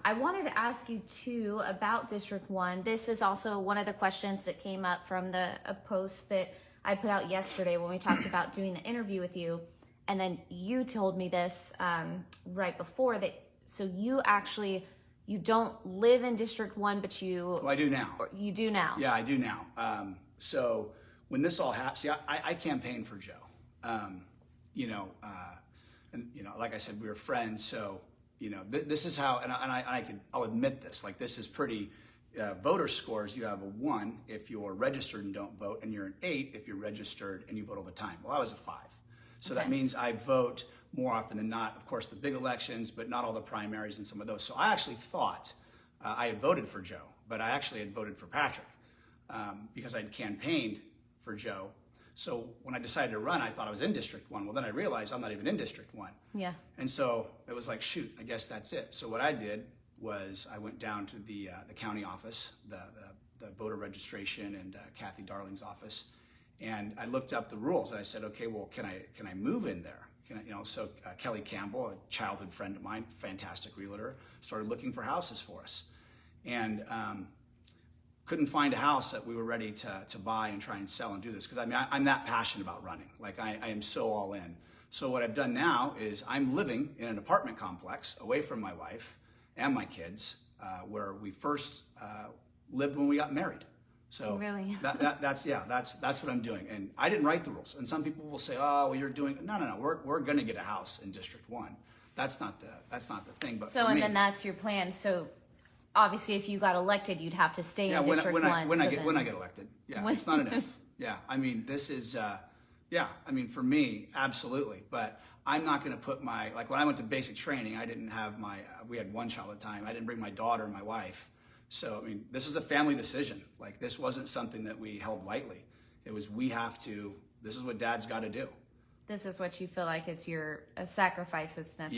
I wanted to ask you too about District 1. This is also one of the questions that came up from a post that I put out yesterday when we talked about doing the interview with you. And then you told me this right before that. So you don't live in District 1, but you... Well, I do now. You do now. Yeah, I do now. So when this all happened, see, I campaigned for Joe. And like I said, we were friends. So, this is how, and I'll admit this, like this is pretty, voter scores, you have a 1 if you're registered and don't vote, and you're an 8 if you're registered and you vote all the time. Well, I was a 5. So Okay. that means I vote more often than not, of course, the big elections, but not all the primaries and some of those. So I actually thought I had voted for Joe, but I actually had voted for Patrick because I'd campaigned for Joe. So when I decided to run, I thought I was in District 1. Well, then I realized I'm not even in District 1. Yeah. And so it was like, shoot, I guess that's it. So what I did was I went down to the county office, the voter registration, and Kathy Darling's office, and I looked up the rules. And I said, okay, well, can I move in there? So Kelly Campbell, a childhood friend of mine, fantastic realtor, started looking for houses for us, and couldn't find a house that we were ready to buy and try and sell and do this, because I'm that passionate about running. Like I am so all in. So what I've done now is I'm living in an apartment complex away from my wife and my kids, where we first lived when we got married. So really? that's what I'm doing. And I didn't write the rules. And some people will say, oh, well, you're doing, no. We're going to get a house in District 1. That's not the thing. But so, for and me, then that's your plan. So obviously if you got elected, you'd have to stay in District 1. When I get elected. Yeah, it's not an if. Yeah, I mean, this is, for me, absolutely. But I'm not going to put like when I went to basic training, I didn't have we had one child at a time. I didn't bring my daughter and my wife. So, this is a family decision. Like, this wasn't something that we held lightly. It was, this is what dad's got to do. This is what you feel like is a sacrifice that's necessary.